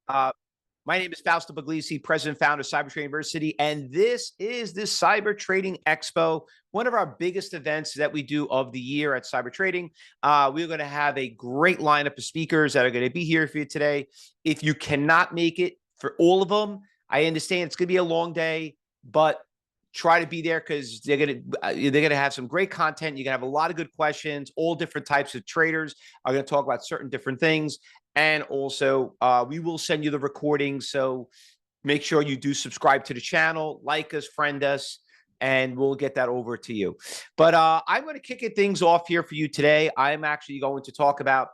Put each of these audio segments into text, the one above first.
Uh, my name is Fausto Pugliese, president and founder of Cyber Trading University, and this is the Cyber Trading Expo, one of our biggest events that we do of the year at Cyber Trading. We're going to have a great lineup of speakers that are going to be here for you today. If you cannot make it for all of them, I understand it's going to be a long day, but try to be there because they're gonna have some great content. You're gonna have a lot of good questions. All different types of traders are going to talk about certain different things. And also, we will send you the recording. So make sure you do subscribe to the channel, like us, friend us, and we'll get that over to you. But I'm going to kick things off here for you today. I'm actually going to talk about,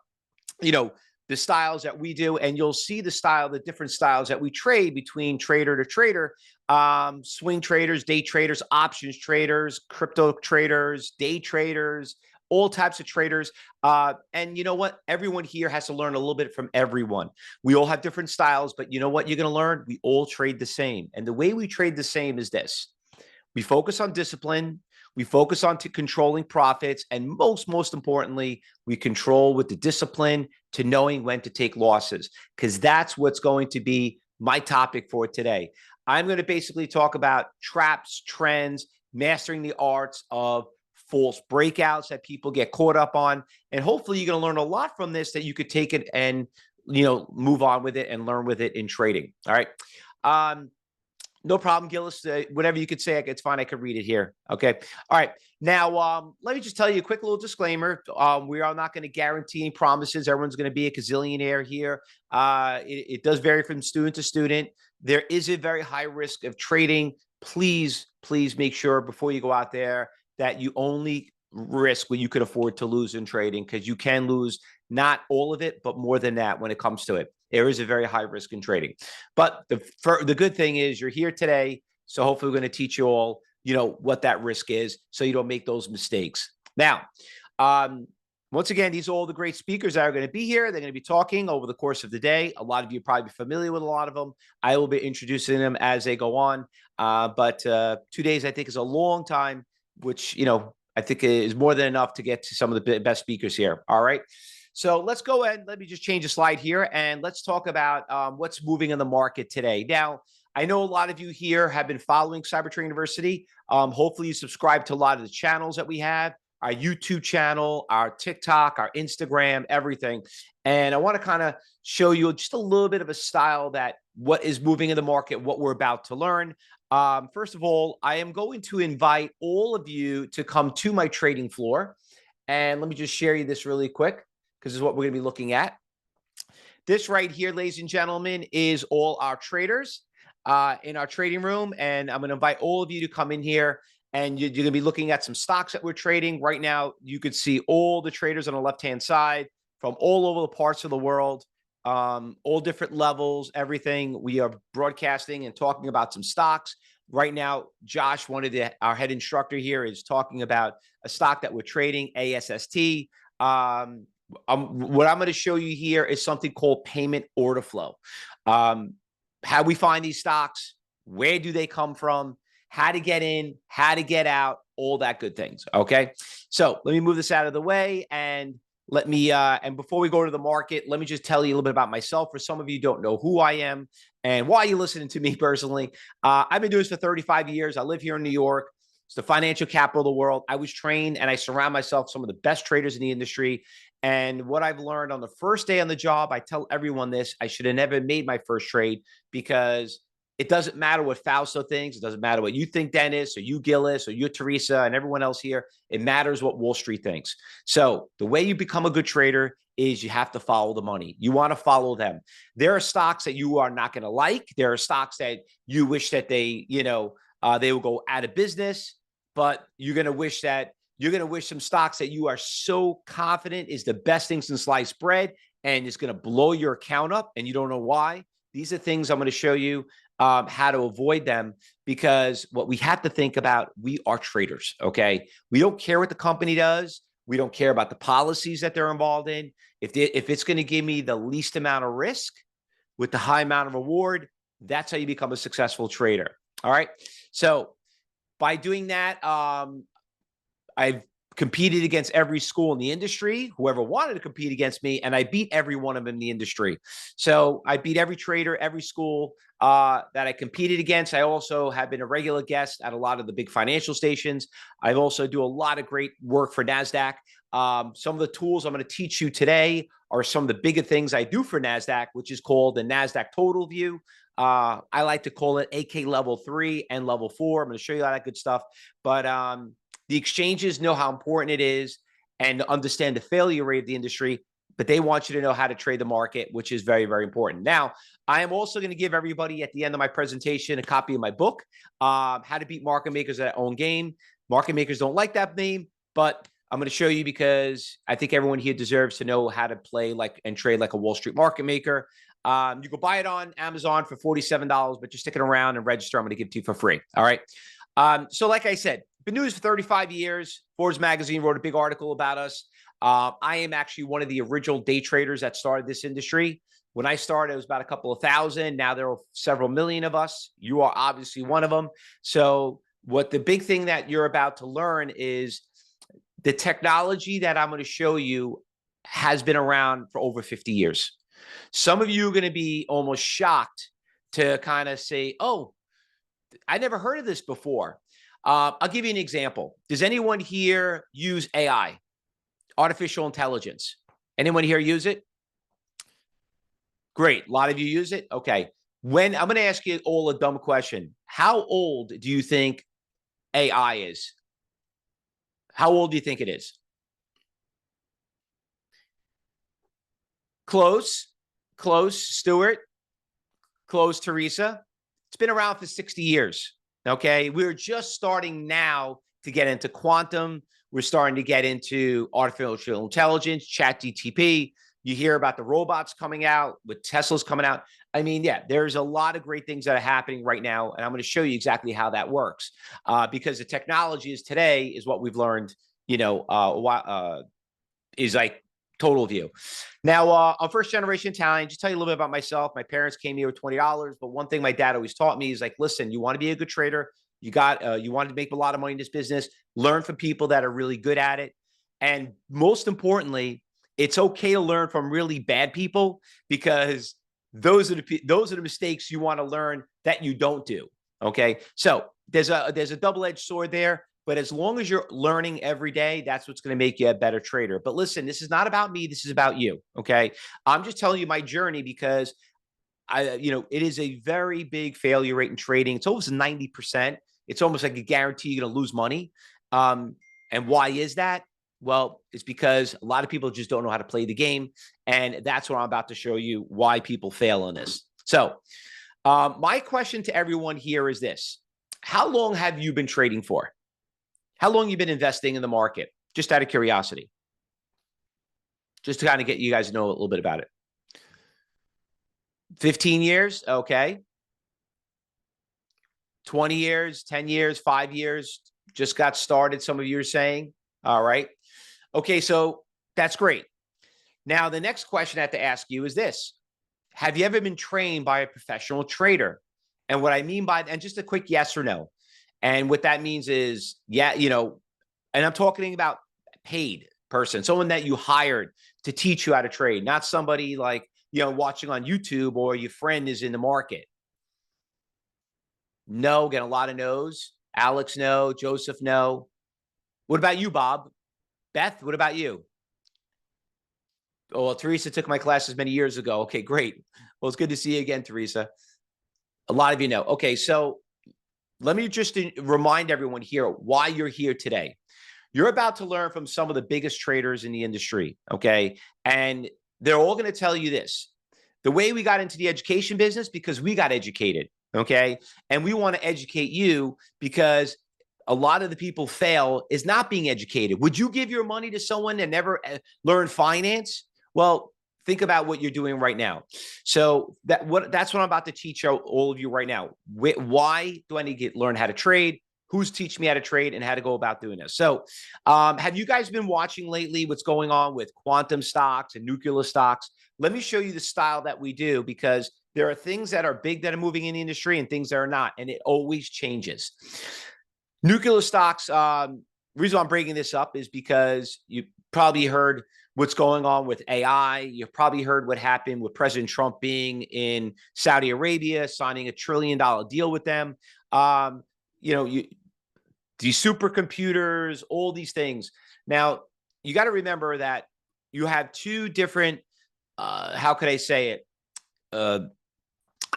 the styles that we do, and you'll see the different styles that we trade between trader to trader, swing traders, day traders, options traders, crypto traders, day traders, all types of traders. And you know what? Everyone here has to learn a little bit from everyone. We all have different styles, but you know what you're going to learn? We all trade the same. And the way we trade the same is this. We focus on discipline. We focus on controlling profits. And most importantly, we control with the discipline to knowing when to take losses, because that's what's going to be my topic for today. I'm going to basically talk about traps, trends, mastering the arts of false breakouts that people get caught up on. And hopefully you're going to learn a lot from this that you could take it and, move on with it and learn with it in trading. All right. No problem, Gillis. Whatever you could say, it's fine. I could read it here. Okay. All right. Now, let me just tell you a quick little disclaimer. We are not going to guarantee any promises. Everyone's going to be a gazillionaire here. It does vary from student to student. There is a very high risk of trading. Please make sure before you go out there that you only risk what you could afford to lose in trading, because you can lose not all of it, but more than that when it comes to it. There is a very high risk in trading. But the good thing is you're here today. So hopefully we're going to teach you all, what that risk is so you don't make those mistakes. Now, once again, these are all the great speakers that are going to be here. They're going to be talking over the course of the day. A lot of you are probably familiar with a lot of them. I will be introducing them as they go on. But 2 days, I think, is a long time, which, I think is more than enough to get to some of the best speakers here. All right. So let's go ahead. Let me just change the slide here and let's talk about what's moving in the market today. Now, I know a lot of you here have been following Cyber Trading University. Hopefully you subscribe to a lot of the channels that we have, our YouTube channel, our TikTok, our Instagram, everything. And I want to kind of show you just a little bit of a style that what is moving in the market, what we're about to learn. First of all, I am going to invite all of you to come to my trading floor. And let me just share you this really quick, because this is what we're going to be looking at. This right here, ladies and gentlemen, is all our traders in our trading room. And I'm going to invite all of you to come in here, and you're going to be looking at some stocks that we're trading. Right now, you could see all the traders on the left-hand side from all over the parts of the world, all different levels, everything. We are broadcasting and talking about some stocks. Right now, Josh, our head instructor here, is talking about a stock that we're trading, ASST. What I'm going to show you here is something called payment order flow. How we find these stocks, where do they come from, how to get in, how to get out, all that good things. Okay. So let me move this out of the way, and and before we go to the market, let me just tell you a little bit about myself. For some of you who don't know who I am and why you're listening to me personally. I've been doing this for 35 years. I live here in New York. It's the financial capital of the world. I was trained and I surround myself with some of the best traders in the industry. And what I've learned on the first day on the job, I tell everyone this: I should have never made my first trade, because it doesn't matter what Fausto thinks. It doesn't matter what you think, Dennis, or you, Gillis, or you, Teresa, and everyone else here. It matters what Wall Street thinks. So the way you become a good trader is you have to follow the money. You want to follow them. There are stocks that you are not going to like. There are stocks that you wish that they will go out of business, but you're going to wish some stocks that you are so confident is the best thing since sliced bread, and it's going to blow your account up, and you don't know why. These are things I'm going to show you how to avoid them, because what we have to think about, we are traders, okay? We don't care what the company does. We don't care about the policies that they're involved in. If it's going to give me the least amount of risk with the high amount of reward, that's how you become a successful trader. All right. So by doing that, I've competed against every school in the industry, whoever wanted to compete against me, and I beat every one of them in the industry. So I beat every trader, every school that I competed against. I also have been a regular guest at a lot of the big financial stations. I also do a lot of great work for NASDAQ. Some of the tools I'm going to teach you today are some of the bigger things I do for NASDAQ, which is called the NASDAQ Total View. I like to call it AK Level 3 and Level 4. I'm going to show you all that good stuff. But the exchanges know how important it is and understand the failure rate of the industry, but they want you to know how to trade the market, which is very, very important. Now, I am also going to give everybody at the end of my presentation a copy of my book, How to Beat Market Makers at Their Own Game. Market makers don't like that name, but I'm going to show you because I think everyone here deserves to know how to play like and trade like a Wall Street market maker. You can buy it on Amazon for $47, but you're sticking around and register. I'm going to give it to you for free. All right. So like I said, been doing this for 35 years. Forbes magazine wrote a big article about us. I am actually one of the original day traders that started this industry. When I started, it was about a couple of thousand. Now there are several million of us. You are obviously one of them. So what the big thing that you're about to learn is the technology that I'm going to show you has been around for over 50 years. Some of you are going to be almost shocked to kind of say, oh, I never heard of this before. I'll give you an example. Does anyone here use AI, artificial intelligence? Anyone here use it? Great. A lot of you use it. Okay. I'm going to ask you all a dumb question. How old do you think AI is? How old do you think it is? Close, Stuart. Close, Teresa. It's been around for 60 years. Okay. We're just starting now to get into quantum. We're starting to get into artificial intelligence, ChatGPT. You hear about the robots coming out with Tesla's coming out. I mean, yeah, there's a lot of great things that are happening right now. And I'm going to show you exactly how that works because the technology is today is what we've learned, is like total view. Now, I'm first generation Italian. Just tell you a little bit about myself. My parents came here with $20, but one thing my dad always taught me is like, listen, you want to be a good trader. You want to make a lot of money in this business. Learn from people that are really good at it. And most importantly, it's okay to learn from really bad people because those are the mistakes you want to learn that you don't do. Okay. So there's a double-edged sword there. But as long as you're learning every day, that's what's going to make you a better trader. But listen, this is not about me. This is about you. Okay. I'm just telling you my journey because it is a very big failure rate in trading. It's almost 90%. It's almost like a guarantee you're going to lose money. And why is that? Well, it's because a lot of people just don't know how to play the game. And that's what I'm about to show you why people fail on this. So my question to everyone here is this. How long have you been trading for? How long have you been investing in the market? Just out of curiosity. Just to kind of get you guys to know a little bit about it. 15 years? Okay. 20 years, 10 years, 5 years, just got started, some of you are saying. All right. Okay, so that's great. Now, the next question I have to ask you is this. Have you ever been trained by a professional trader? And what I mean by, and just a quick yes or no. And what that means is, yeah, and I'm talking about paid person, someone that you hired to teach you how to trade, not somebody like, watching on YouTube or your friend is in the market. No, get a lot of no's. Alex, no. Joseph, no. What about you, Bob? Beth, what about you? Oh, well, Teresa took my classes many years ago. Okay, great. Well, it's good to see you again, Teresa. A lot of you know. Okay, so let me just remind everyone here why you're here today. You're about to learn from some of the biggest traders in the industry, okay? And they're all going to tell you this. The way we got into the education business, because we got educated, okay? And we want to educate you because a lot of the people fail is not being educated. Would you give your money to someone that never learned finance? Well, think about what you're doing right now. So that's what I'm about to teach all of you right now. Why do I need to learn how to trade? Who's teaching me how to trade and how to go about doing this? So have you guys been watching lately what's going on with quantum stocks and nuclear stocks? Let me show you the style that we do because there are things that are big that are moving in the industry and things that are not, and it always changes. Nuclear stocks, reason I'm bringing this up is because you probably heard what's going on with AI. You've probably heard what happened with President Trump being in Saudi Arabia, signing $1 trillion deal with them. These supercomputers, all these things. Now, you got to remember that you have two different, how could I say it,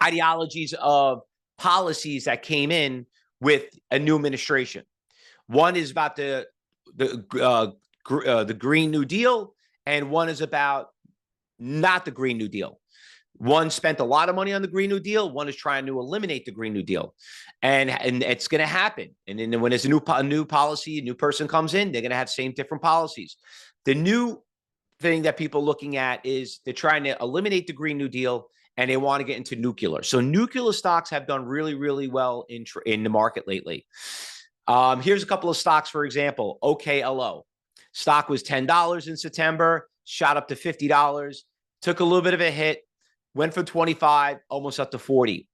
ideologies of policies that came in with a new administration. One is about the Green New Deal, and one is about not the Green New Deal. One spent a lot of money on the Green New Deal. One is trying to eliminate the Green New Deal, and it's going to happen. And then when there's a new policy, a new person comes in, they're going to have same different policies. The new thing that people are looking at is they're trying to eliminate the Green New Deal, and they want to get into nuclear. So nuclear stocks have done really, really well in the market lately. Here's a couple of stocks, for example. OKLO. Stock was $10 in September, shot up to $50, took a little bit of a hit, went from 25, almost up to 40.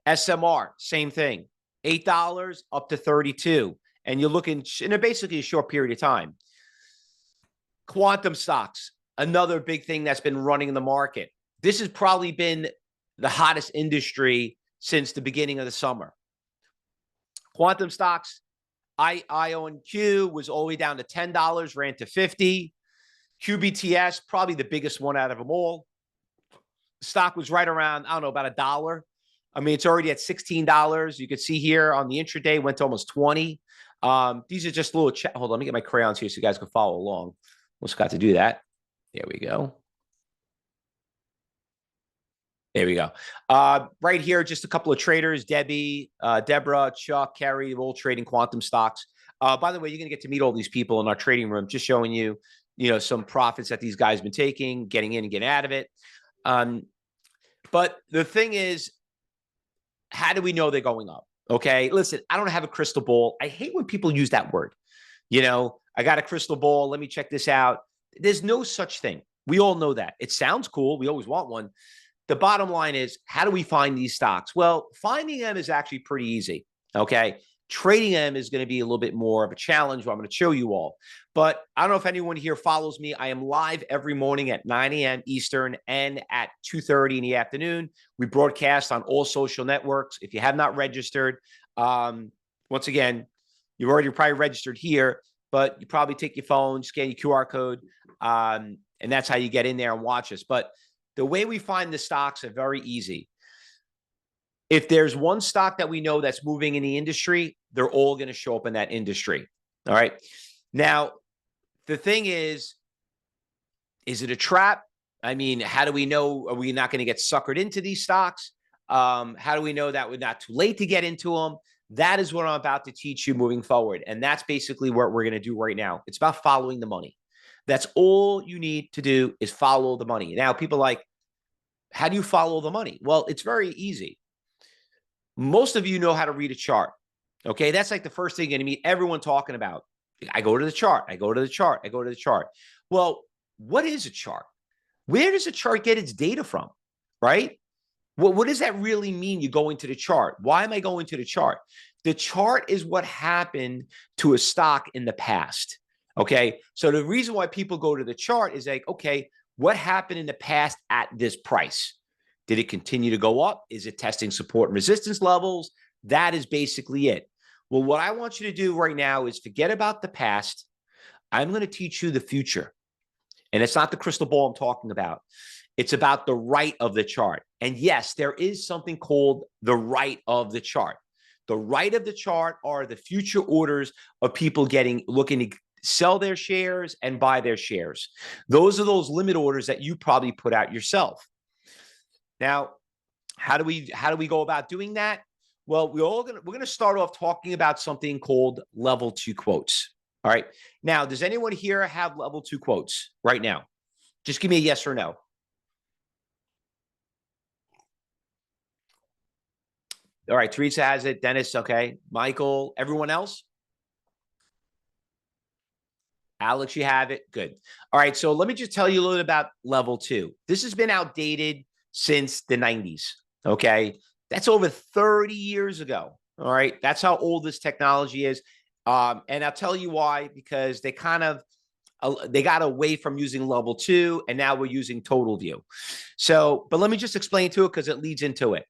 SMR, same thing, $8 up to 32. And you're looking in basically a short period of time. Quantum stocks, another big thing that's been running in the market. This has probably been the hottest industry since the beginning of the summer. Quantum stocks, IONQ was all the way down to $10, ran to 50. QBTS, probably the biggest one out of them all. Stock was right around, I don't know, about $1. I mean, it's already at $16. You could see here on the intraday, went to almost 20. These are just little, hold on, let me get my crayons here so you guys can follow along. Almost got to do that. There we go. There we go. Right here, just a couple of traders, Debbie, Deborah, Chuck, Kerry, all trading quantum stocks. By the way, you're going to get to meet all these people in our trading room, just showing you, some profits that these guys have been taking, getting in and getting out of it. But the thing is, how do we know they're going up? Okay, listen, I don't have a crystal ball. I hate when people use that word. I got a crystal ball. Let me check this out. There's no such thing. We all know that. It sounds cool. We always want one. The bottom line is, how do we find these stocks? Well, finding them is actually pretty easy, okay? Trading them is going to be a little bit more of a challenge, what I'm going to show you all. But I don't know if anyone here follows me. I am live every morning at 9 a.m. Eastern and at 2:30 in the afternoon. We broadcast on all social networks. If you have not registered, once again, you've already probably registered here, but you probably take your phone, scan your QR code, and that's how you get in there and watch us. But the way we find the stocks are very easy. If there's one stock that we know that's moving in the industry, they're all going to show up in that industry. All right. Now, the thing is it a trap? I mean, how do we know? Are we not going to get suckered into these stocks? How do we know that we're not too late to get into them? That is what I'm about to teach you moving forward. And that's basically what we're going to do right now. It's about following the money. That's all you need to do is follow the money. Now, people are like, how do you follow the money? Well, it's very easy. Most of you know how to read a chart. Okay, that's like the first thing you're going to meet everyone talking about. I go to the chart. I go to the chart. I go to the chart. Well, what is a chart? Where does a chart get its data from? Right? Well, what does that really mean? You go into the chart. Why am I going to the chart? The chart is what happened to a stock in the past. Okay, so the reason why people go to the chart is like, okay, what happened in the past at this price? Did it continue to go up? Is it testing support and resistance levels? That is basically it. Well, what I want you to do right now is forget about the past. I'm going to teach you the future. And it's not the crystal ball I'm talking about. It's about the right of the chart. And yes, there is something called the right of the chart. The right of the chart are the future orders of people looking to sell their shares and buy their shares. Those are those limit orders that you probably put out yourself. Now, how do we go about doing that? Well, we're going to start off talking about something called level 2 quotes. All right. Now, does anyone here have level 2 quotes right now? Just give me a yes or no. All right. Teresa has it. Dennis. Okay. Michael. Everyone else? Alex, you have it. Good. All right. So let me just tell you a little bit about level 2. This has been outdated since the 90s. Okay. That's over 30 years ago. All right. That's how old this technology is. And I'll tell you why, because they kind of they got away from using level 2, and now we're using total view. So, but let me just explain to it because it leads into it.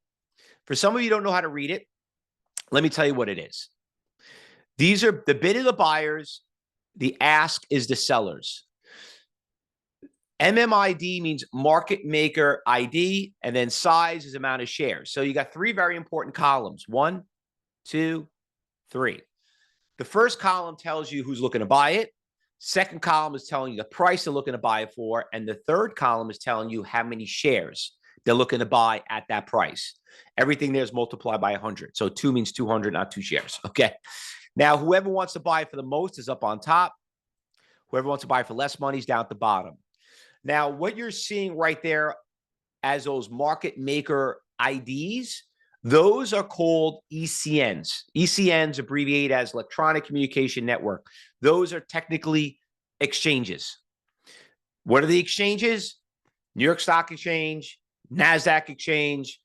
For some of you who don't know how to read it, let me tell you what it is. These are the bid of the buyers, the ask is the sellers. MMID means market maker ID, and then size is amount of shares. So you got 3 very important columns: 1, 2, 3. The first column tells you who's looking to buy it. Second column is telling you the price they're looking to buy it for. And the third column is telling you how many shares they're looking to buy at that price. Everything there is multiplied by 100. So 2 means 200, not 2 shares. Okay. Now, whoever wants to buy for the most is up on top. Whoever wants to buy for less money is down at the bottom. Now, what you're seeing right there as those market maker IDs, those are called ECNs. ECNs abbreviate as Electronic Communication Network. Those are technically exchanges. What are the exchanges? New York Stock Exchange, NASDAQ Exchange,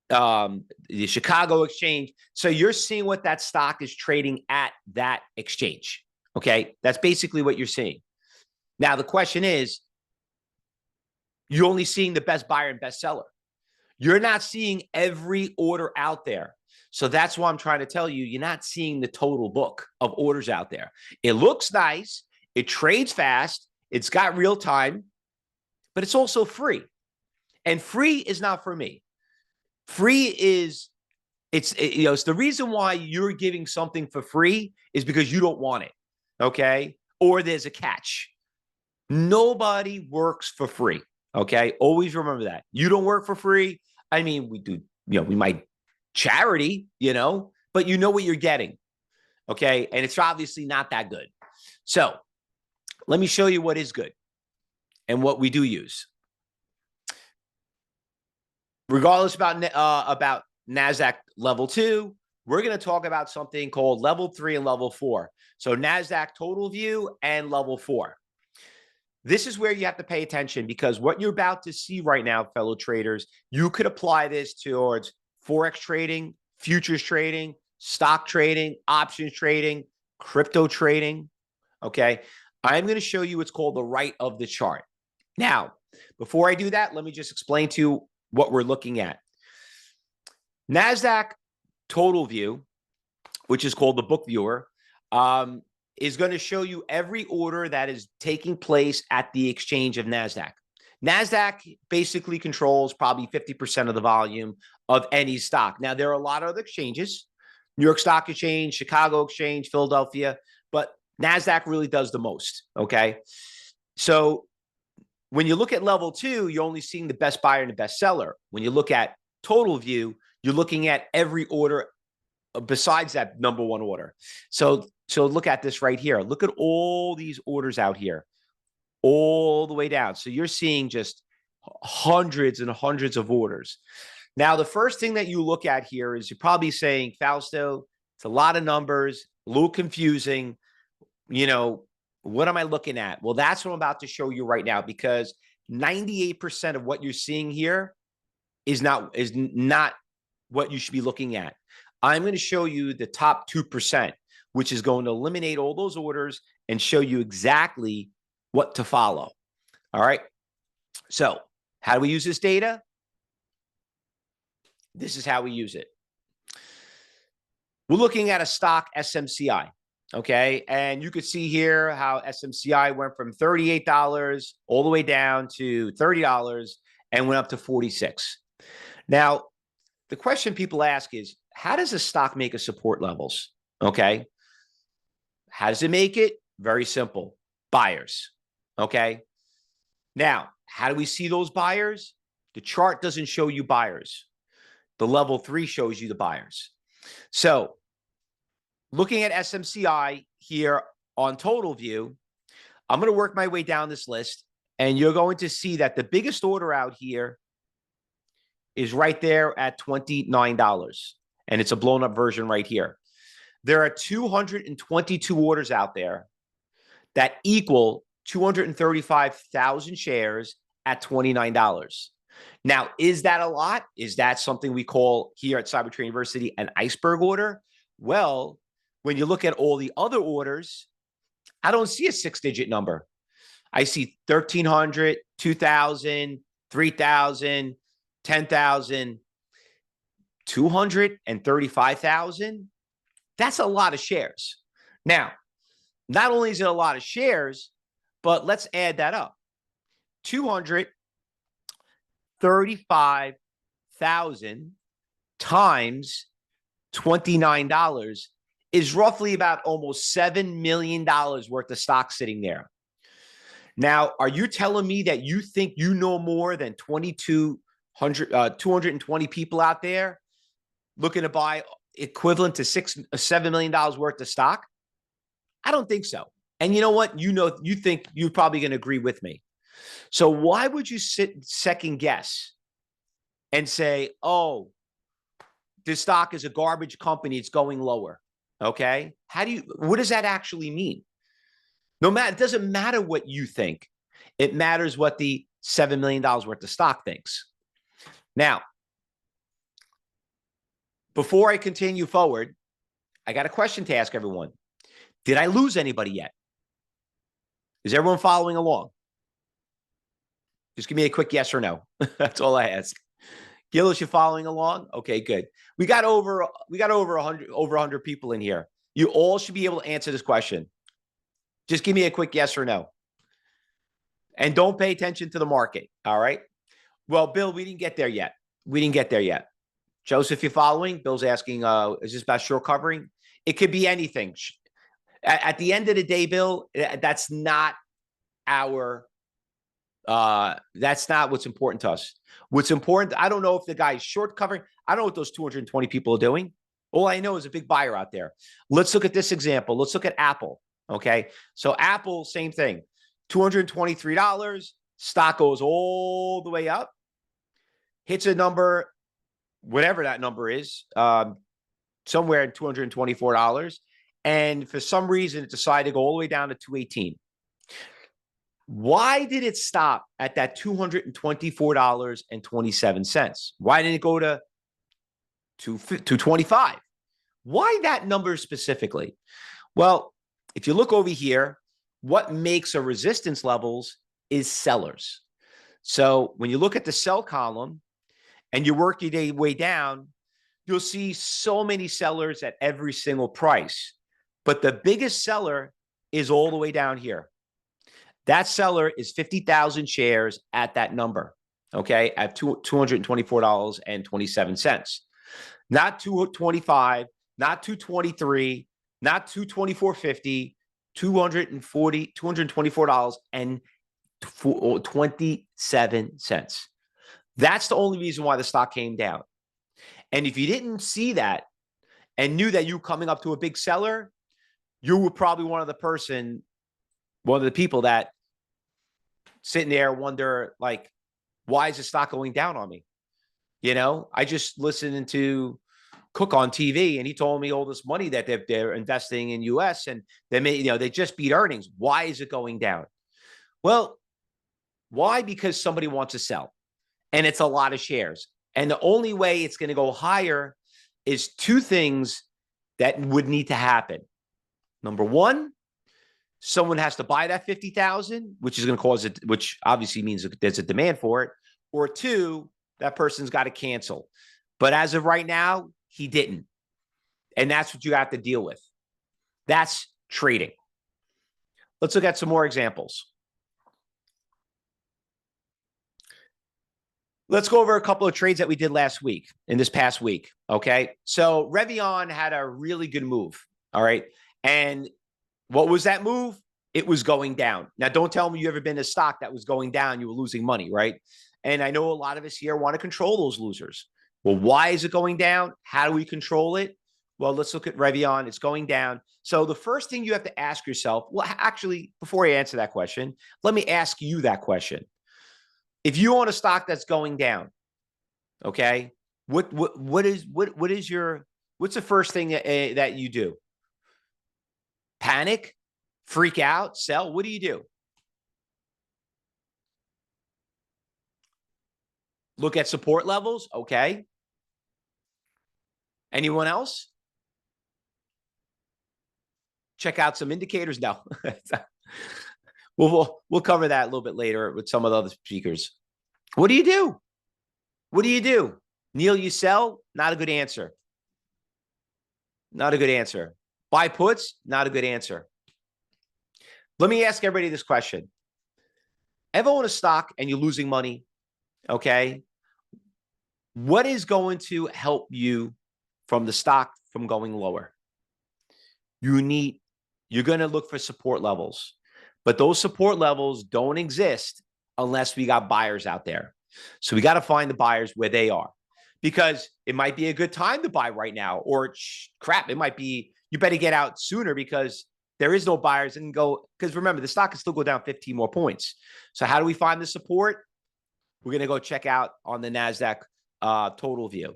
the Chicago Exchange. So you're seeing what that stock is trading at that exchange. Okay, that's basically what you're seeing. Now, the question is, you're only seeing the best buyer and best seller. You're not seeing every order out there. So that's why I'm trying to tell you, you're not seeing the total book of orders out there. It looks nice. It trades fast. It's got real time, but it's also free. And free is not for me. Free is, it's the reason why you're giving something for free is because you don't want it. Okay. Or there's a catch. Nobody works for free. Okay. Always remember that. You don't work for free. I mean, we do, we might charity, but you know what you're getting. Okay. And it's obviously not that good. So let me show you what is good and what we do use. Regardless about NASDAQ level 2, we're going to talk about something called level 3 and level 4. So NASDAQ total view and level 4. This is where you have to pay attention, because what you're about to see right now, fellow traders, you could apply this towards Forex trading, futures trading, stock trading, options trading, crypto trading. Okay. I'm going to show you what's called the right of the chart. Now, before I do that, let me just explain to you what we're looking at. NASDAQ total view, which is called the book viewer, is going to show you every order that is taking place at the exchange of NASDAQ. NASDAQ basically controls probably 50% of the volume of any stock. Now, there are a lot of other exchanges, New York Stock Exchange, Chicago Exchange, Philadelphia, but NASDAQ really does the most, okay? So when you look at level 2, you're only seeing the best buyer and the best seller. When you look at total view, you're looking at every order besides that number 1 order. So look at this right here. Look at all these orders out here, all the way down. So you're seeing just hundreds and hundreds of orders. Now, the first thing that you look at here is you're probably saying, Fausto, it's a lot of numbers, a little confusing. What am I looking at? Well, that's what I'm about to show you right now, because 98% of what you're seeing here is not what you should be looking at. I'm going to show you the top 2%, which is going to eliminate all those orders and show you exactly what to follow. All right. So how do we use this data? This is how we use it. We're looking at a stock SMCI. Okay. And you could see here how SMCI went from $38 all the way down to $30 and went up to 46. Now, the question people ask is, how does a stock make a support levels? Okay. How does it make it? Very simple. Buyers. Okay. Now, how do we see those buyers? The chart doesn't show you buyers. The level 3 shows you the buyers. So looking at SMCI here on total view, I'm going to work my way down this list, and you're going to see that the biggest order out here is right there at $29. And it's a blown up version right here. There are 222 orders out there that equal 235,000 shares at $29. Now, is that a lot? Is that something we call here at Cyber Trading University an iceberg order? Well, When you look at all the other orders, I don't see a 6-digit number. I see 1,300, 2,000, 3,000, 10,000, 235,000. That's a lot of shares. Now, not only is it a lot of shares, but let's add that up. 235,000 times $29 is roughly about almost $7 million worth of stock sitting there. Now, are you telling me that you think you know more than 220 people out there looking to buy equivalent to $7 million worth of stock? I don't think so. And you know what? You think you're probably going to agree with me. So why would you sit second guess and say, oh, this stock is a garbage company, it's going lower? Okay. What does that actually mean? It doesn't matter what you think. It matters what the $7 million worth of stock thinks. Now, before I continue forward, I got a question to ask everyone. Did I lose anybody yet? Is everyone following along? Just give me a quick yes or no. That's all I ask. Gillis, you following along? Okay, good. We got over 100 people in here. You all should be able to answer this question. Just give me a quick yes or no. And don't pay attention to the market. All right. Well, Bill, we didn't get there yet. Joseph, you following? Bill's asking, is this about short covering? It could be anything. At the end of the day, Bill, that's not what's important to us. What's important, I don't know if the guy's short covering. I don't know what those 220 people are doing. All I know is a big buyer out there. Let's look at this example. Let's look at Apple. Okay. So Apple, same thing, $223. Stock goes all the way up, hits a number, whatever that number is, somewhere in $224. And for some reason, it decided to go all the way down to 218. Why did it stop at that $224.27? Why didn't it go to 225? Why that number specifically? Well, if you look over here, what makes a resistance levels is sellers. So when you look at the sell column and you work your way down, you'll see so many sellers at every single price. But the biggest seller is all the way down here. That seller is 50,000 shares at that number, okay, at $224.27. Not 225, not 223, not 224.50, $224.27. That's the only reason why the stock came down. And if you didn't see that and knew that you were coming up to a big seller, you were probably one of the people that sitting there wonder, like, why is the stock going down on me? You know, I just listened to Cook on TV and he told me all this money that they're investing in US and they just beat earnings. Why is it going down? Well, why? Because somebody wants to sell and it's a lot of shares. And the only way it's going to go higher is two things that would need to happen. Number one, someone has to buy that 50,000, which is going to cause it, which obviously means there's a demand for it. Or two, that person's got to cancel. But as of right now, he didn't. And that's what you have to deal with. That's trading. Let's look at some more examples. Let's go over a couple of trades that we did in this past week. Okay. So Revlon had a really good move. All right. And what was that move? It was going down. Now, don't tell me you ever been in a stock that was going down, you were losing money, right? And I know a lot of us here want to control those losers. Well, why is it going down? How do we control it? Well, let's look at Revlon. It's going down. So the first thing you have to ask yourself, well, actually, before I answer that question, let me ask you that question. If you own a stock that's going down, okay, what's the first thing that you do? Panic, freak out, sell? What do you do? Look at support levels. Okay. Anyone else? check out some indicators? No. We'll cover that a little bit later with some of the other speakers. What do you do? What do you do? Neil, you sell? Not a good answer. Not a good answer. Buy puts? Not a good answer. Let me ask everybody this question. Ever own a stock and you're losing money? Okay. What is going to help you from the stock from going lower? You're going to look for support levels, but those support levels don't exist unless we got buyers out there. So we got to find the buyers where they are, because it might be a good time to buy right now, or crap, it might be, you better get out sooner because there is no buyers and go, because remember, the stock can still go down 15 more points. So how do we find the support? We're going to go check out on the NASDAQ total view.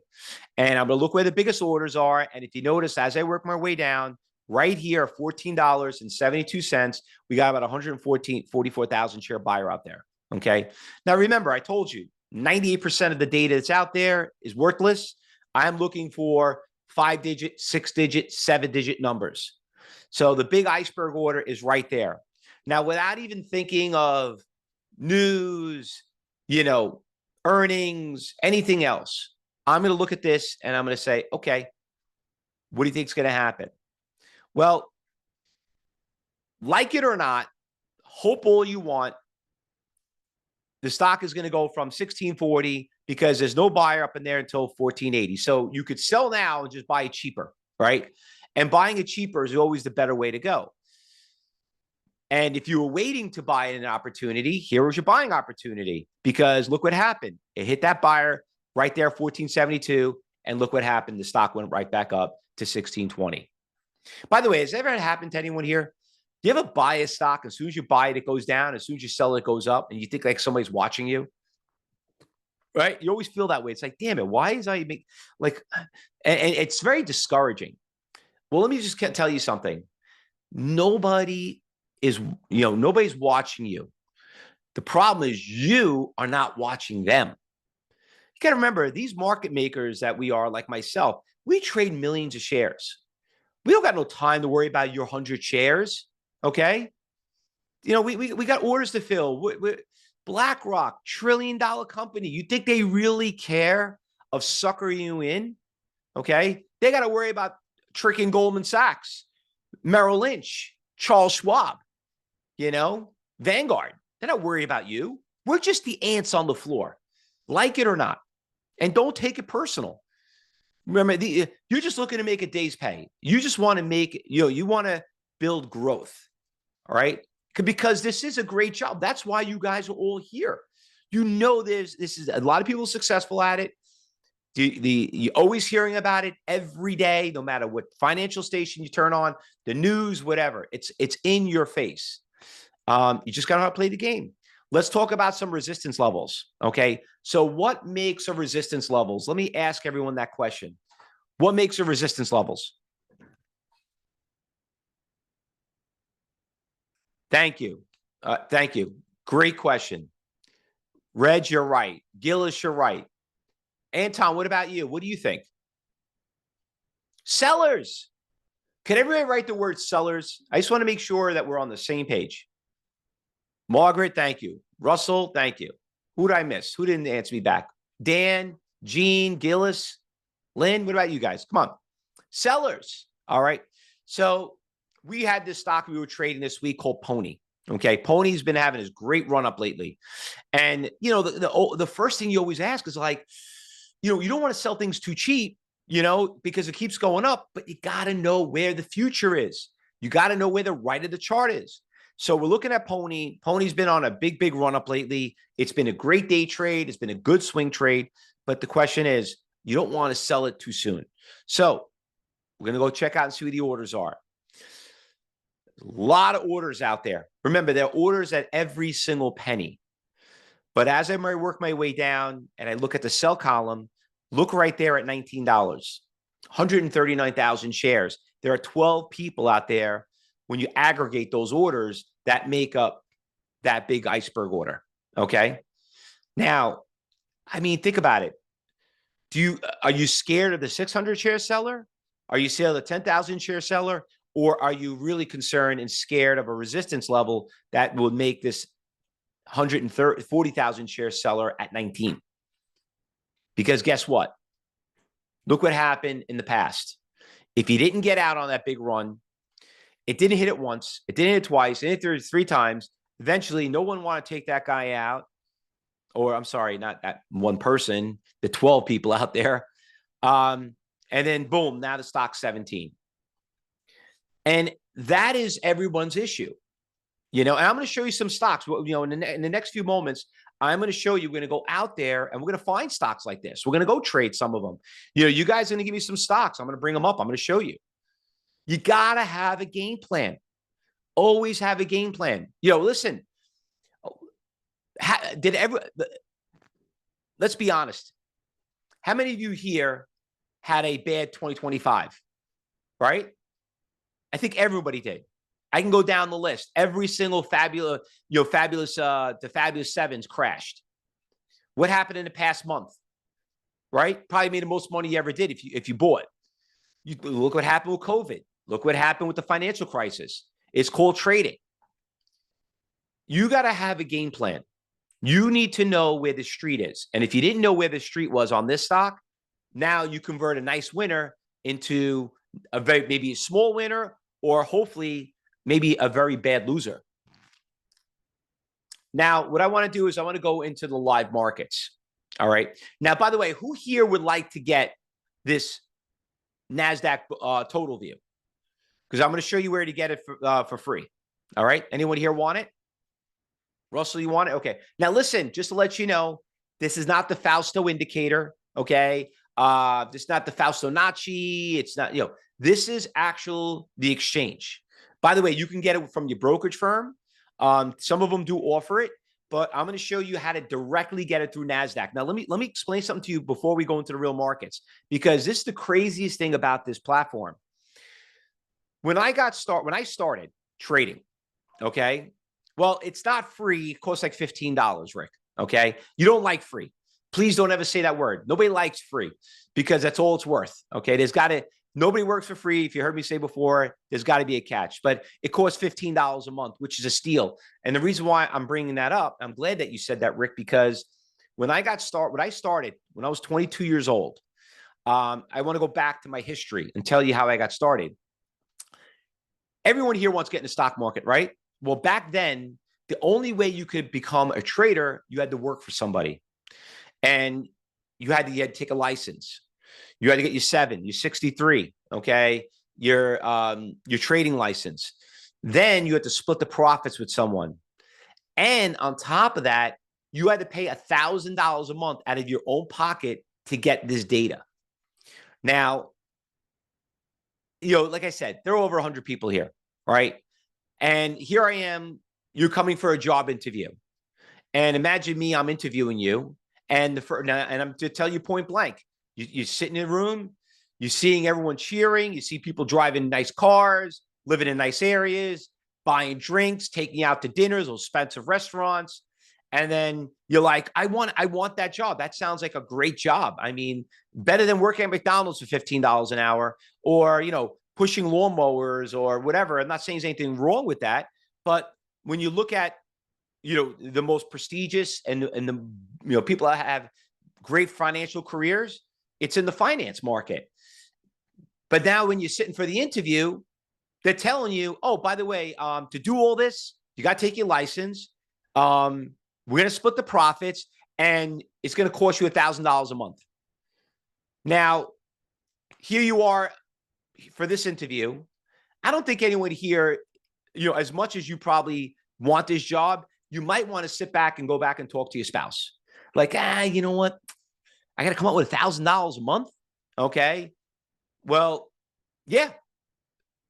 And I'm going to look where the biggest orders are. And if you notice, as I work my way down, right here, $14.72, we got about 44,000 share buyer out there. Okay. Now, remember, I told you 98% of the data that's out there is worthless. I'm looking for 5-digit, 6-digit, 7-digit numbers. So the big iceberg order is right there. Now, without even thinking of news, earnings, anything else, I'm going to look at this and I'm going to say, okay, what do you think is going to happen? Well, like it or not, hope all you want, the stock is going to go from 1640 because there's no buyer up in there until 1480. So you could sell now and just buy it cheaper, right? And buying it cheaper is always the better way to go. And if you were waiting to buy an opportunity, here was your buying opportunity, because look what happened. It hit that buyer right there, 1472. And look what happened. The stock went right back up to 1620. By the way, has that ever happened to anyone here? Do you ever buy a stock? As soon as you buy it, it goes down. As soon as you sell it, it goes up. And you think like somebody's watching you, right? You always feel that way. It's like, damn it, why is I make like, and it's very discouraging. Well, let me just tell you something. Nobody's watching you. The problem is you are not watching them. You got to remember, these market makers that we are, like myself, we trade millions of shares. We don't got no time to worry about your 100 shares. Okay. We got orders to fill. BlackRock, $1 trillion company. You think they really care of suckering you in? Okay. They got to worry about tricking Goldman Sachs, Merrill Lynch, Charles Schwab, Vanguard. They're not worried about you. We're just the ants on the floor, like it or not. And don't take it personal. Remember, you're just looking to make a day's pay. You just want to make, you want to build growth. All right. Because this is a great job. That's why you guys are all here. This is a lot of people successful at it. You're always hearing about it every day, no matter what financial station you turn on, the news, whatever. It's in your face. You just got to know how to play the game. Let's talk about some resistance levels. Okay. So what makes a resistance levels? Let me ask everyone that question. What makes a resistance levels? Thank you. Thank you. Great question. Reg, you're right. Gillis, you're right. Anton, what about you? What do you think? Sellers. Can everybody write the word sellers? I just want to make sure that we're on the same page. Margaret, thank you. Russell, thank you. Who did I miss? Who didn't answer me back? Dan, Gene, Gillis, Lynn, what about you guys? Come on. Sellers. All right. So we had this stock we were trading this week called Pony. Okay. Pony's been having this great run up lately. And, the first thing you always ask is like, you don't want to sell things too cheap, because it keeps going up, but you got to know where the future is. You got to know where the right of the chart is. So we're looking at Pony. Pony's been on a big, big run up lately. It's been a great day trade. It's been a good swing trade. But the question is, you don't want to sell it too soon. So we're going to go check out and see where the orders are. A lot of orders out there. Remember, there are orders at every single penny. But as I work my way down and I look at the sell column, look right there at $19, 139,000 shares. There are 12 people out there, when you aggregate those orders, that make up that big iceberg order. Okay. Now, think about it. Are you scared of the 600 share seller? Are you scared of the 10,000 share seller? Or are you really concerned and scared of a resistance level that will make this 140,000 share seller at 19? Because guess what? Look what happened in the past. If you didn't get out on that big run, it didn't hit it once, it didn't hit it twice, it hit it 3 times. Eventually, no one wanted to take that guy out. Or I'm sorry, not that one person, the 12 people out there. And then boom, now the stock's 17. And that is everyone's issue. And I'm going to show you some stocks. In the next few moments, I'm going to show you, we're going to go out there and we're going to find stocks like this. We're going to go trade some of them. You guys are going to give me some stocks. I'm going to bring them up. I'm going to show you. You got to have a game plan. Always have a game plan. Listen, let's be honest. How many of you here had a bad 2025, right? I think everybody did. I can go down the list. Every single the fabulous sevens crashed. What happened in the past month, right? Probably made the most money you ever did if you bought. You look what happened with COVID. Look what happened with the financial crisis. It's called trading. You got to have a game plan. You need to know where the street is. And if you didn't know where the street was on this stock, now you convert a nice winner into maybe a small winner, or hopefully maybe a very bad loser. Now, what I want to do is I want to go into the live markets. All right. Now, by the way, who here would like to get this NASDAQ total view? Because I'm going to show you where to get it for free. All right. Anyone here want it? Russell, you want it? Okay. Now, listen, just to let you know, this is not the Fausto indicator. Okay. This is not the Fausto Nachi. It's not, this is the exchange. By the way, you can get it from your brokerage firm. Some of them do offer it, but I'm going to show you how to directly get it through NASDAQ. Now, let me explain something to you before we go into the real markets, because this is the craziest thing about this platform. When I started trading, okay, well, it's not free. It costs like $15, Rick. Okay. You don't like free. Please don't ever say that word. Nobody likes free, because that's all it's worth. Okay. Nobody works for free. If you heard me say before, there's got to be a catch, but it costs $15 a month, which is a steal. And the reason why I'm bringing that up, I'm glad that you said that, Rick, because when I started when I was 22 years old, I want to go back to my history and tell you how I got started. Everyone here wants to get in the stock market, right? Well, back then, the only way you could become a trader, you had to work for somebody. And you had to take a license. You had to get your 7, your 63, okay, your trading license. Then you had to split the profits with someone. And on top of that, you had to pay $1,000 a month out of your own pocket to get this data. Now, like I said, there are over 100 people here, right? And here I am, you're coming for a job interview. And imagine me, I'm interviewing you. And I'm to tell you point blank, you sit in a room, you're seeing everyone cheering, you see people driving nice cars, living in nice areas, buying drinks, taking you out to dinners or expensive restaurants. And then you're like, I want that job. That sounds like a great job. I mean, better than working at McDonald's for $15 an hour, or, pushing lawnmowers or whatever. I'm not saying there's anything wrong with that. But when you look at, the most prestigious and the, people that have great financial careers, it's in the finance market. But now when you're sitting for the interview, they're telling you, oh, by the way, to do all this, you got to take your license. We're going to split the profits, and it's going to cost you $1,000 a month. Now, here you are for this interview. I don't think anyone here, as much as you probably want this job, you might want to sit back and go back and talk to your spouse. Like, you know what? I got to come up with $1,000 a month. Okay. Well, yeah,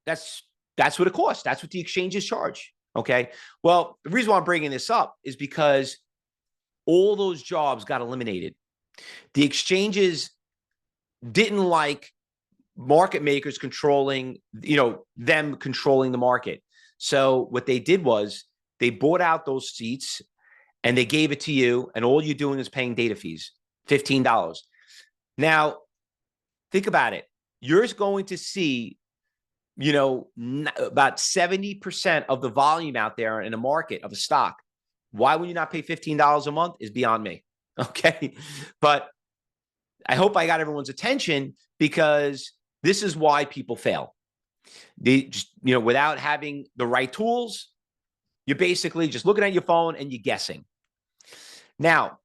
that's what it costs. That's what the exchanges charge. Okay. Well, the reason why I'm bringing this up is because all those jobs got eliminated. The exchanges didn't like market makers controlling, them controlling the market. So what they did was they bought out those seats and they gave it to you, and all you're doing is paying data fees, $15. Now, think about it. You're going to see about 70% of the volume out there in a market of a stock. Why would you not pay $15 a month is beyond me. Okay. But I hope I got everyone's attention, because this is why people fail. They just, without having the right tools, you're basically just looking at your phone and you're guessing. Now,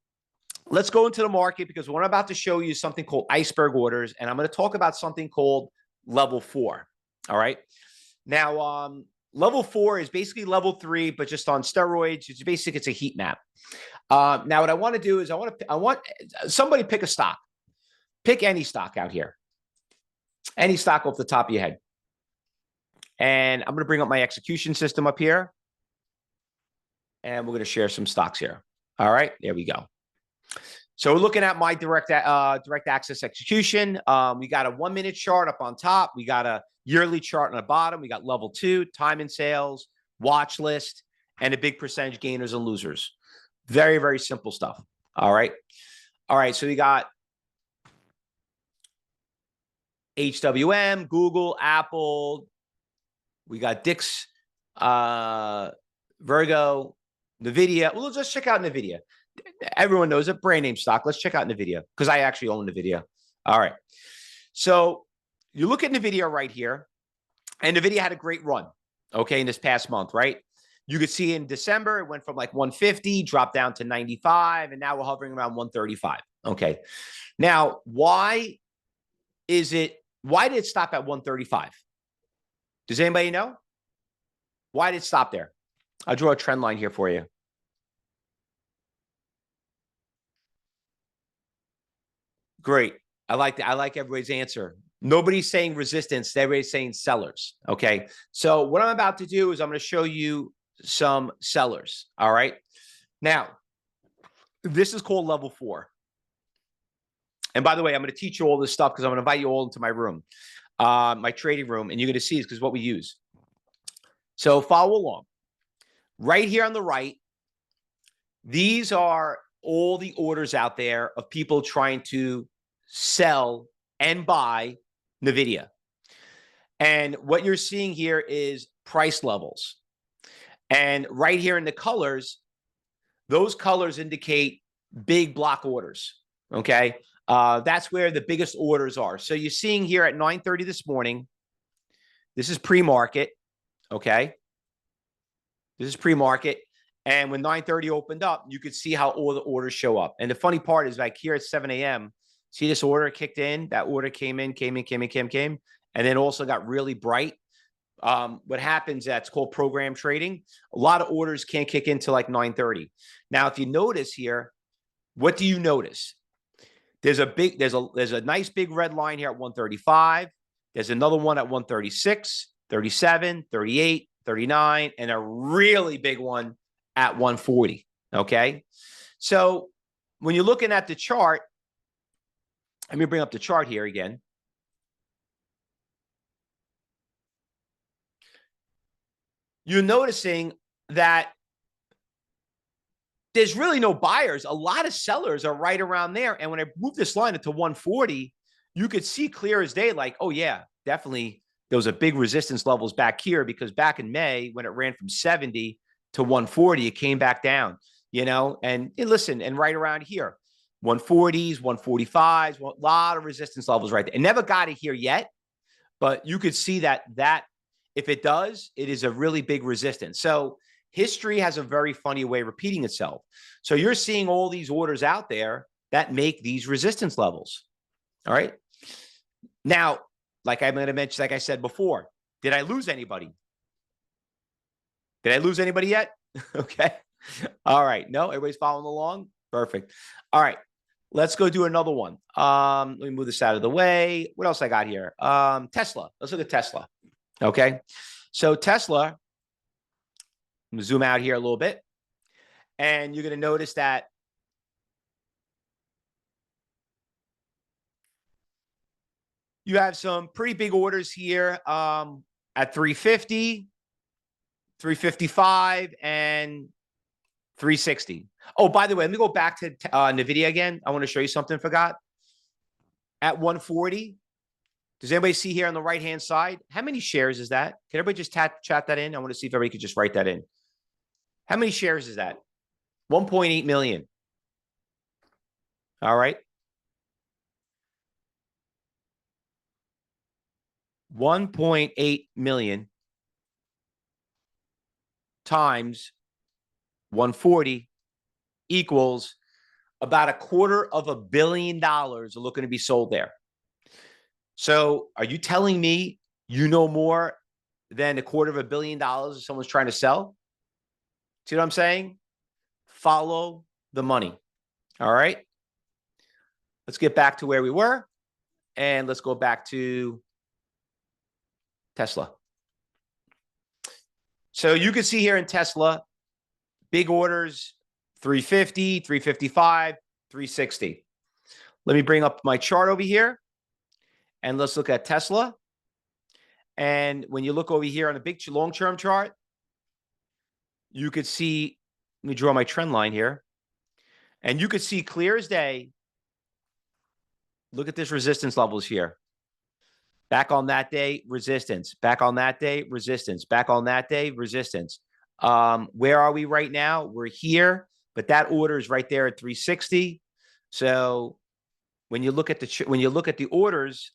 let's go into the market, because what I'm about to show you is something called iceberg orders, and I'm going to talk about something called level 4. All right. Now, level 4 is basically level 3, but just on steroids. It's a heat map. Now, what I want to do is I want somebody pick a stock. Pick any stock out here. Any stock off the top of your head. And I'm going to bring up my execution system up here. And we're going to share some stocks here. All right, there we go. So we're looking at my direct access execution. We got a 1-minute chart up on top. We got a yearly chart on the bottom. We got level 2, time and sales, watch list, and a big percentage gainers and losers. Very, very simple stuff. All right. All right. So we got HWM, Google, Apple. We got Dix, Virgo, NVIDIA. Well, let's just check out NVIDIA. Everyone knows it, brand name stock. Let's check out NVIDIA, because I actually own NVIDIA. All right. So you look at NVIDIA right here, and NVIDIA had a great run, okay, in this past month, right? You could see in December, it went from like 150, dropped down to 95, and now we're hovering around 135. Okay. Now, why did it stop at 135? Does anybody know? Why did it stop there? I'll draw a trend line here for you. Great. I like everybody's answer. Nobody's saying resistance. Everybody's saying sellers. Okay. So what I'm about to do is I'm going to show you some sellers. All right. Now, this is called level 4. And by the way, I'm going to teach you all this stuff, because I'm going to invite you all into my room, my trading room, and you're going to see this, because what we use. So follow along. Right here on the right, these are all the orders out there of people trying to sell and buy NVIDIA. And what you're seeing here is price levels. And right here in the colors, those colors indicate big block orders. Okay. That's where the biggest orders are. So you're seeing here at 9:30 this morning, this is pre-market. Okay. This is pre-market. And when 9:30 opened up, you could see how all the orders show up. And the funny part is, like here at 7 a.m., see this order kicked in? That order came in, and then also got really bright. What happens, that's called program trading. A lot of orders can't kick in till like 9:30. Now, if you notice here, what do you notice? There's a nice big red line here at 135. There's another one at 136, 37, 38, 39, and a really big one at 140. Okay. So when you're looking at the chart, let me bring up the chart here again. You're noticing that there's really no buyers. A lot of sellers are right around there. And when I move this line into 140, you could see clear as day, like, oh yeah, definitely there was a big resistance levels back here, because back in May, when it ran from 70 to 140, it came back down, and listen, and right around here, 140s, 145s, a lot of resistance levels right there. It never got it here yet, but you could see that if it does, it is a really big resistance. So history has a very funny way of repeating itself. So you're seeing all these orders out there that make these resistance levels. All right. Now, like I'm going to mention, like I said before, did I lose anybody? Did I lose anybody yet? Okay. All right. No, everybody's following along. Perfect. All right. Let's go do another one. Let me move this out of the way. What else I got here? Tesla. Let's look at Tesla. Okay. So Tesla, I'm going to zoom out here a little bit, and you're going to notice that you have some pretty big orders here at 350, 355, and 360. Oh, by the way, let me go back to NVIDIA again. I want to show you something I forgot. At 140, Does anybody see here on the right-hand side? How many shares is that? Can everybody just chat that in? I want to see if everybody could just write that in. How many shares is that? 1.8 million. All right. 1.8 million times 140 equals about $250 million are looking to be sold there. So are you telling me you know more than $250 million someone's trying to sell? See what I'm saying? Follow the money. All right. Let's get back to where we were. And let's go back to Tesla. So you can see here in Tesla, big orders, 350, 355, 360. Let me bring up my chart over here. And let's look at Tesla. And when you look over here on a big long-term chart, you could see, let me draw my trend line here. And you could see clear as day. Look at this resistance levels here. Back on that day, resistance. Back on that day, resistance. Back on that day, resistance. Where are we right now? We're here, but that order is right there at 360. So when you look at the orders,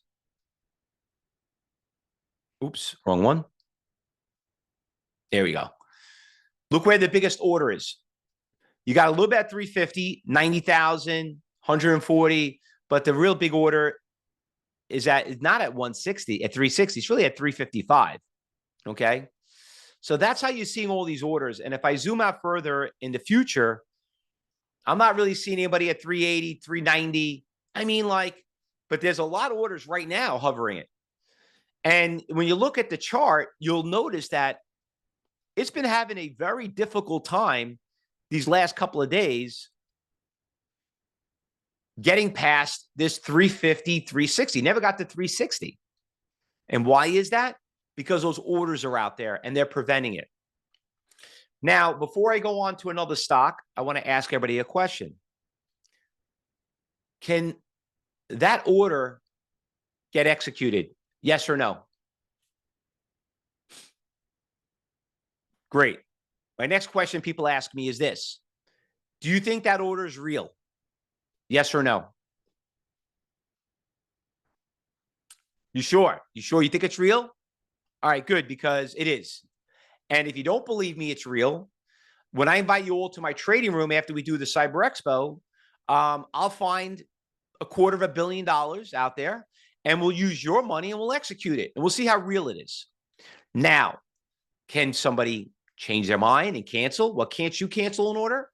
oops, wrong one. There we go. Look where the biggest order is. You got a little bit at 350, 90,000, 140, but the real big order is not at 160, at 360. It's really at 355. Okay. So that's how you're seeing all these orders. And if I zoom out further in the future, I'm not really seeing anybody at 380, 390. I mean, but there's a lot of orders right now hovering it. And when you look at the chart, you'll notice that it's been having a very difficult time these last couple of days getting past this 350, 360. Never got to 360. And why is that? Because those orders are out there and they're preventing it. Now, before I go on to another stock, I want to ask everybody a question. Can that order get executed? Yes or no? Great. My next question people ask me is this. Do you think that order is real? Yes or no? You sure? You sure you think it's real? All right, good, because it is. And if you don't believe me, it's real. When I invite you all to my trading room after we do the Cyber Expo, I'll find $250 million out there, and we'll use your money and we'll execute it. And we'll see how real it is. Now, can somebody change their mind and cancel? Well, can't you cancel an order?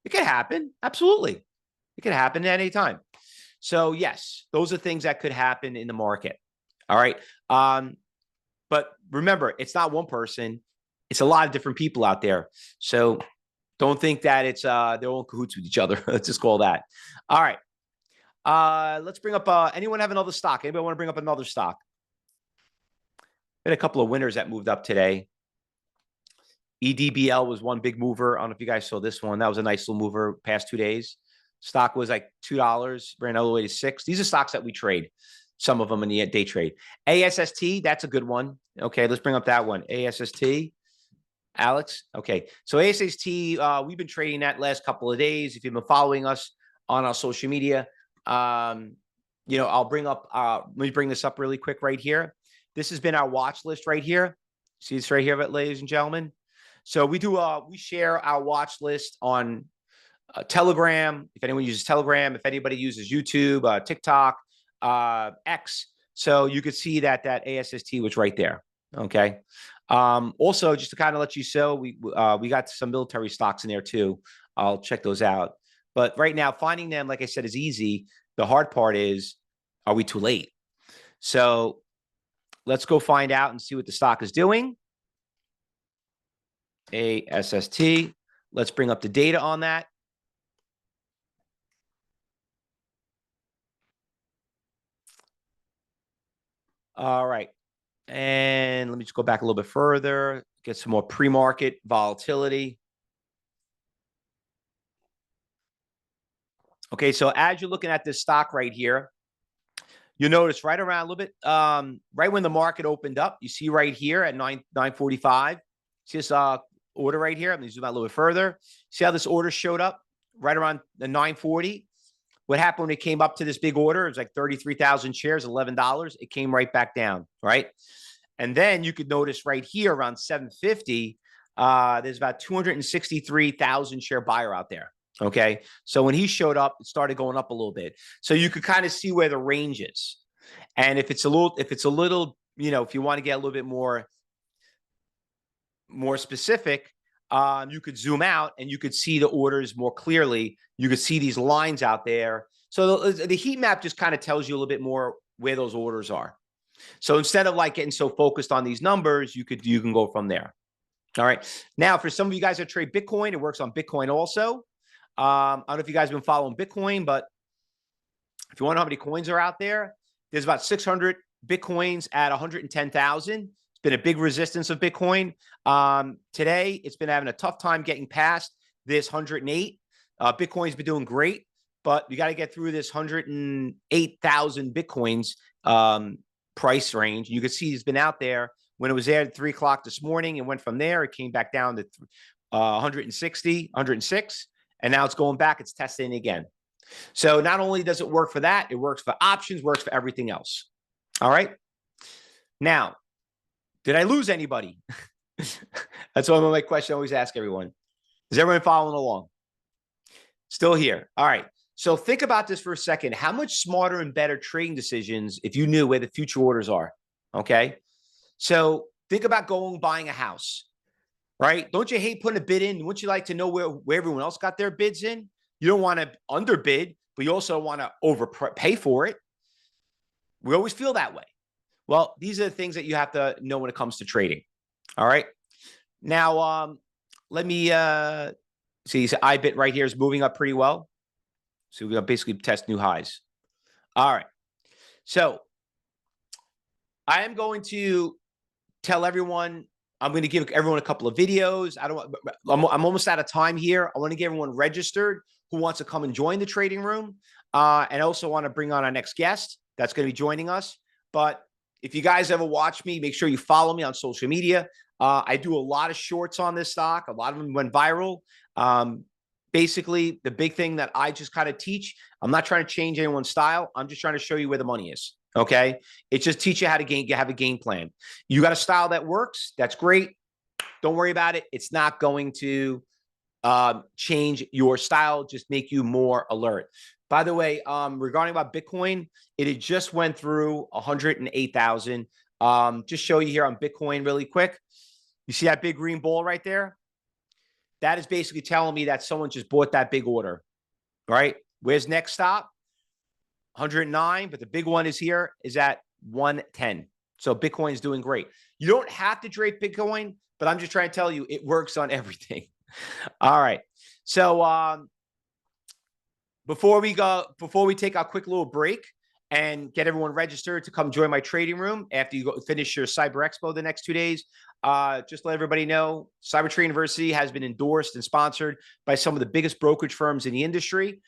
It could happen. Absolutely. It could happen at any time. So yes, those are things that could happen in the market. All right. But remember, it's not one person. It's a lot of different people out there. So don't think that it's they're all in cahoots with each other. Let's just call that. All right. Let's bring up anyone have another stock? Anybody want to bring up another stock? We had a couple of winners that moved up today. EDBL was one big mover. I don't know if you guys saw this one. That was a nice little mover past 2 days. Stock was like $2, ran all the way to $6. These are stocks that we trade. Some of them in the day trade. ASST, that's a good one. Okay, let's bring up that one. ASST. Alex. Okay. So ASST, we've been trading that last couple of days. If you've been following us on our social media, I'll bring up, let me bring this up really quick right here. This has been our watch list right here. See this right here, ladies and gentlemen. So we share our watch list on Telegram. If anyone uses Telegram, if anybody uses YouTube, TikTok, X. So you could see that ASST was right there. Okay. Also, just to kind of let you know, we got some military stocks in there too. I'll check those out. But right now, finding them, like I said, is easy. The hard part is, are we too late? So let's go find out and see what the stock is doing. ASST. Let's bring up the data on that. All right. And let me just go back a little bit further, get some more pre-market volatility. Okay, so as you're looking at this stock right here, you'll notice right around a little bit, right when the market opened up, you see right here at 9:45. See this order right here? I'm going to zoom out a little bit further. See how this order showed up right around the 9:40? What happened when it came up to this big order? It was like 33,000 shares, $11. It came right back down, right? And then you could notice right here around 7:50, there's about 263,000 share buyer out there. Okay. So when he showed up, it started going up a little bit. So you could kind of see where the range is. And if it's a little, you know, if you want to get a little bit more specific, you could zoom out and you could see the orders more clearly. You could see these lines out there. So the heat map just kind of tells you a little bit more where those orders are. So instead of like getting so focused on these numbers, you can go from there. All right. Now, for some of you guys that trade Bitcoin, it works on Bitcoin also. I don't know if you guys have been following Bitcoin, but if you want to know how many coins are out there, there's about 600 Bitcoins at 110,000. It's been a big resistance of Bitcoin. Today, it's been having a tough time getting past this 108. Bitcoin's been doing great, but you got to get through this 108,000 Bitcoins price range. You can see it's been out there. When it was there at 3 o'clock this morning, it went from there. It came back down to 160, 106. And now it's going back. It's testing again. So not only does it work for that, it works for options, works for everything else. All right. Now, did I lose anybody? That's one of my questions I always ask everyone. Is everyone following along? Still here. All right. So think about this for a second. How much smarter and better trading decisions if you knew where the future orders are? Okay. So think about buying a house, right? Don't you hate putting a bid in? Wouldn't you like to know where everyone else got their bids in? You don't want to underbid, but you also want to overpay for it. We always feel that way. Well, these are the things that you have to know when it comes to trading. All right. Now, let me see. So IBIT right here is moving up pretty well. So we're going to basically test new highs. All right. So I am going to tell everyone, I'm going to give everyone a couple of videos. I'm almost out of time here. I want to get everyone registered who wants to come and join the trading room. And also want to bring on our next guest that's going to be joining us. But if you guys ever watch me, make sure you follow me on social media. I do a lot of shorts on this stock. A lot of them went viral. Basically, the big thing that I just kind of teach, I'm not trying to change anyone's style. I'm just trying to show you where the money is. Okay. It just teach you how to have a game plan. You got a style that works. That's great. Don't worry about it. It's not going to change your style, just make you more alert. By the way, regarding about Bitcoin, it just went through 108,000. Just show you here on Bitcoin really quick. You see that big green ball right there? That is basically telling me that someone just bought that big order, right? Where's next stop? 109, but the big one is here is at 110. So Bitcoin is doing great. You don't have to trade Bitcoin, but I'm just trying to tell you it works on everything. All right. So before we take our quick little break and get everyone registered to come join my trading room after you finish your Cyber Expo the next 2 days, just let everybody know Cyber Trading University has been endorsed and sponsored by some of the biggest brokerage firms in the industry.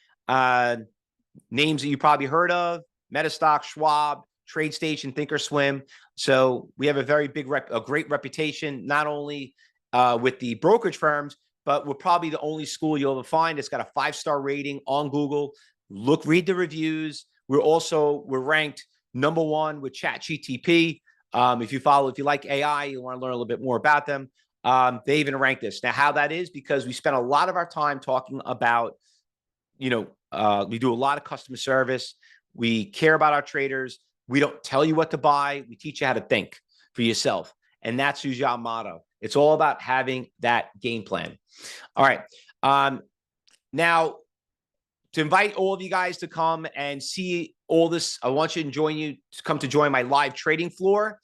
Names that you probably heard of: Metastock, Schwab, TradeStation, Thinkorswim. So we have a very great reputation, not only with the brokerage firms, but we're probably the only school you'll ever find that's got a 5-star rating on Google. Read the reviews. We're ranked #1 with ChatGPT. If you like AI, you want to learn a little bit more about them. They even rank this. Now, how that is, because we spend a lot of our time talking about, we do a lot of customer service. We care about our traders. We don't tell you what to buy. We teach you how to think for yourself. And that's usually our motto. It's all about having that game plan. All right. Now, to invite all of you guys to come and see all this, I want you to come to join my live trading floor.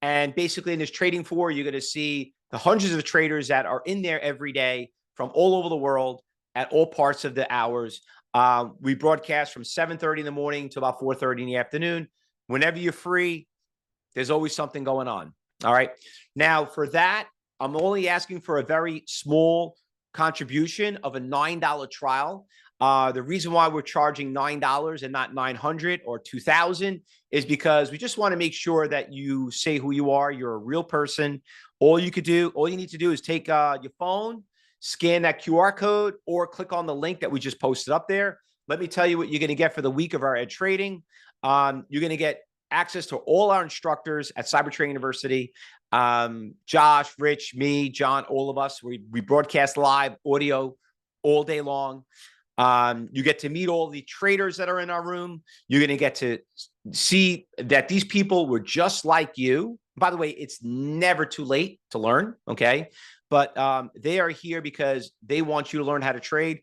And basically in this trading floor, you're going to see the hundreds of traders that are in there every day from all over the world at all parts of the hours. We broadcast from 7:30 in the morning to about 4:30 in the afternoon. Whenever you're free, there's always something going on. All right. Now, for that, I'm only asking for a very small contribution of a $9 trial. The reason why we're charging $9 and not $900 or $2,000 is because we just want to make sure that you say who you are. You're a real person. All you need to do is take your phone, scan that QR code, or click on the link that we just posted up there. Let me tell you what you're going to get for the week of our ed trading. You're going to get access to all our instructors at Cyber Trading University. Josh, Rich, me, John, all of us. We broadcast live audio all day long. You get to meet all the traders that are in our room. You're going to get to see that these people were just like you. By the way, it's never too late to learn, okay? But they are here because they want you to learn how to trade.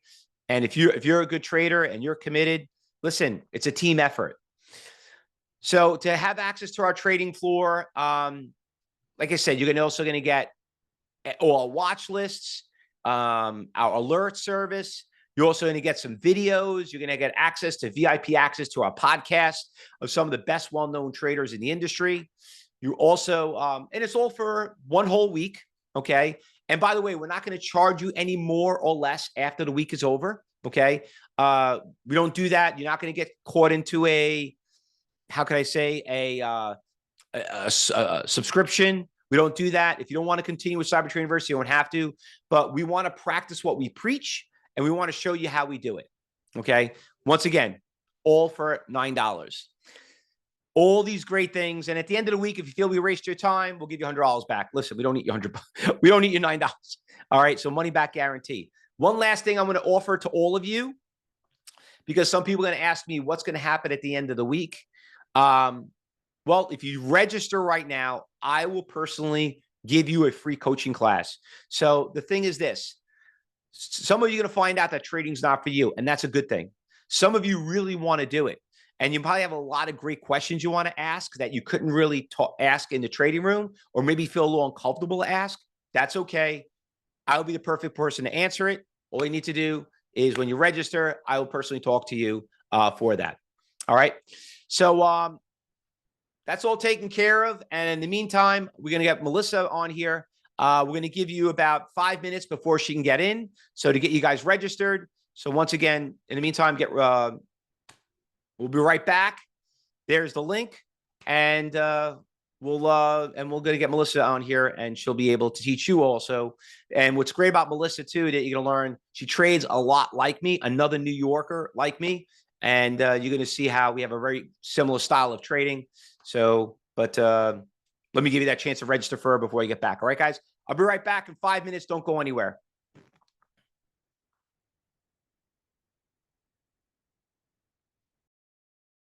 And if you're a good trader and you're committed, listen, it's a team effort. So to have access to our trading floor, like I said, you're also going to get all watch lists, our alert service. You're also going to get some videos. You're going to get access to VIP access to our podcast of some of the best well-known traders in the industry. You also, and it's all for one whole week, okay? And by the way, we're not going to charge you any more or less after the week is over, okay? We don't do that. You're not going to get caught into a subscription. We don't do that. If you don't want to continue with Cyber Trading University, you don't have to. But we want to practice what we preach, and we want to show you how we do it. Okay. Once again, all for $9. All these great things. And at the end of the week, if you feel we wasted your time, we'll give you $100 back. Listen, we don't need your $100. We don't need your $9. All right. So money back guarantee. One last thing I'm going to offer to all of you, because some people are going to ask me what's going to happen at the end of the week. Well, if you register right now, I will personally give you a free coaching class. So the thing is this. Some of you are going to find out that trading's not for you, and that's a good thing. Some of you really want to do it, and you probably have a lot of great questions you want to ask that you couldn't really ask in the trading room, or maybe feel a little uncomfortable to ask. That's okay. I'll be the perfect person to answer it. All you need to do is when you register, I will personally talk to you for that. All right. So that's all taken care of. And in the meantime, we're going to get Melissa on here. We're going to give you about 5 minutes before she can get in. So to get you guys registered. So once again, in the meantime, we'll be right back. There's the link. And we're going to get Melissa on here, and she'll be able to teach you also. And what's great about Melissa too, that you're going to learn, she trades a lot like me, another New Yorker like me. And you're going to see how we have a very similar style of trading. So, but let me give you that chance to register for her before you get back. All right, guys, I'll be right back in 5 minutes. Don't go anywhere.